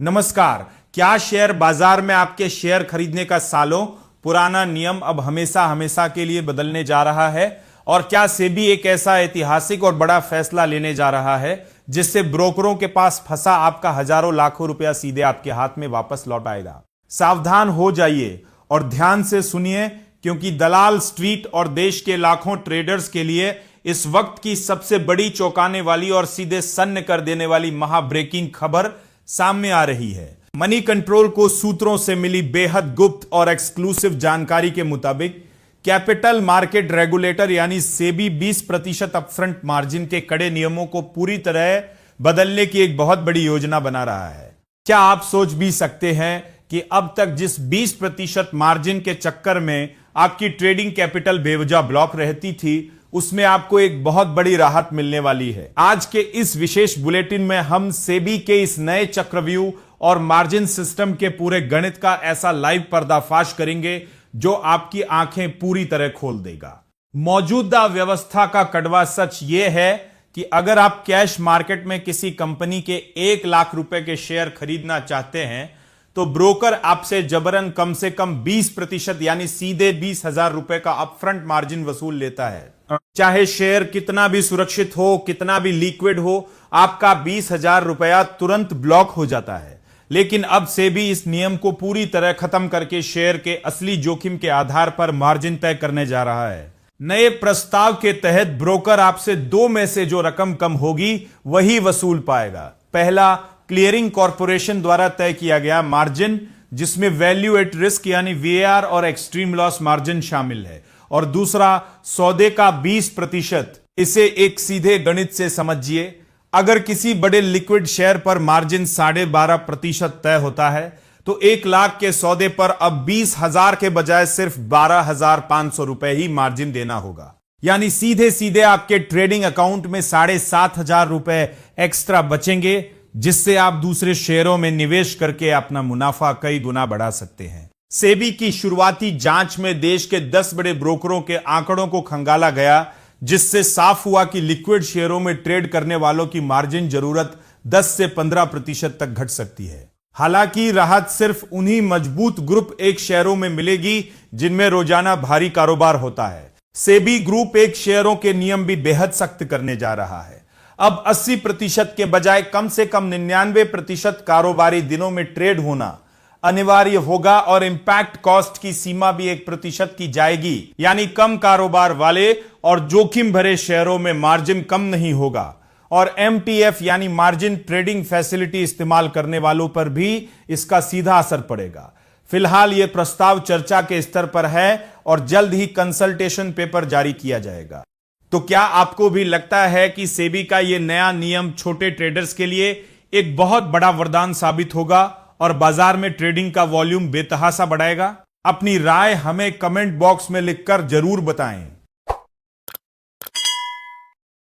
नमस्कार। क्या शेयर बाजार में आपके शेयर खरीदने का सालों पुराना नियम अब हमेशा हमेशा के लिए बदलने जा रहा है? और क्या सेबी एक ऐसा ऐतिहासिक और बड़ा फैसला लेने जा रहा है जिससे ब्रोकरों के पास फंसा आपका हजारों लाखों रुपया सीधे आपके हाथ में वापस लौट आएगा? सावधान हो जाइए और ध्यान से सुनिए, क्योंकि दलाल स्ट्रीट और देश के लाखों ट्रेडर्स के लिए इस वक्त की सबसे बड़ी चौंकाने वाली और सीधे सन्न कर देने वाली महा ब्रेकिंग खबर सामने आ रही है। मनी कंट्रोल को सूत्रों से मिली बेहद गुप्त और एक्सक्लूसिव जानकारी के मुताबिक कैपिटल मार्केट रेगुलेटर यानी सेबी 20% अपफ्रंट मार्जिन के कड़े नियमों को पूरी तरह बदलने की एक बहुत बड़ी योजना बना रहा है। क्या आप सोच भी सकते हैं कि अब तक जिस 20% मार्जिन के चक्कर में आपकी ट्रेडिंग कैपिटल बेवजह ब्लॉक रहती थी, उसमें आपको एक बहुत बड़ी राहत मिलने वाली है। आज के इस विशेष बुलेटिन में हम सेबी के इस नए चक्रव्यूह और मार्जिन सिस्टम के पूरे गणित का ऐसा लाइव पर्दाफाश करेंगे जो आपकी आंखें पूरी तरह खोल देगा। मौजूदा व्यवस्था का कड़वा सच यह है कि अगर आप कैश मार्केट में किसी कंपनी के 1 लाख रुपए के शेयर खरीदना चाहते हैं तो ब्रोकर आपसे जबरन कम से कम 20% यानी सीधे 20,000 रुपए का अपफ्रंट मार्जिन वसूल लेता है। चाहे शेयर कितना भी सुरक्षित हो, कितना भी लिक्विड हो, आपका 20,000 रुपया तुरंत ब्लॉक हो जाता है। लेकिन अब सेबी इस नियम को पूरी तरह खत्म करके शेयर के असली जोखिम के आधार पर मार्जिन तय करने जा रहा है। नए प्रस्ताव के तहत ब्रोकर आपसे 2 में से जो रकम कम होगी वही वसूल पाएगा। पहला, क्लियरिंग कॉरपोरेशन द्वारा तय किया गया मार्जिन, जिसमें वैल्यू एट रिस्क यानी वीएआर और एक्सट्रीम लॉस मार्जिन शामिल है, और दूसरा सौदे का 20%। इसे एक सीधे गणित से समझिए। अगर किसी बड़े लिक्विड शेयर पर मार्जिन 12.5% तय होता है तो 1 लाख के सौदे पर अब 20,000 के बजाय सिर्फ 12,500 रुपए ही मार्जिन देना होगा। यानी सीधे सीधे आपके ट्रेडिंग अकाउंट में 7,500 रुपए एक्स्ट्रा बचेंगे, जिससे आप दूसरे शेयरों में निवेश करके अपना मुनाफा कई गुना बढ़ा सकते हैं। सेबी की शुरुआती जांच में देश के 10 बड़े ब्रोकरों के आंकड़ों को खंगाला गया, जिससे साफ हुआ कि लिक्विड शेयरों में ट्रेड करने वालों की मार्जिन जरूरत 10 से 15% तक घट सकती है। हालांकि राहत सिर्फ उन्हीं मजबूत ग्रुप एक शेयरों में मिलेगी जिनमें रोजाना भारी कारोबार होता है। सेबी ग्रुप एक शेयरों के नियम भी बेहद सख्त करने जा रहा है। अब 80% के बजाय कम से कम 99% कारोबारी दिनों में ट्रेड होना अनिवार्य होगा, और इंपैक्ट कॉस्ट की सीमा भी 1% की जाएगी। यानी कम कारोबार वाले और जोखिम भरे शेयरों में मार्जिन कम नहीं होगा, और एमटीएफ यानी मार्जिन ट्रेडिंग फैसिलिटी इस्तेमाल करने वालों पर भी इसका सीधा असर पड़ेगा। फिलहाल यह प्रस्ताव चर्चा के स्तर पर है और जल्द ही कंसल्टेशन पेपर जारी किया जाएगा। तो क्या आपको भी लगता है कि सेबी का यह नया नियम छोटे ट्रेडर्स के लिए एक बहुत बड़ा वरदान साबित होगा और बाजार में ट्रेडिंग का वॉल्यूम बेतहासा बढ़ाएगा? अपनी राय हमें कमेंट बॉक्स में लिखकर जरूर बताएं।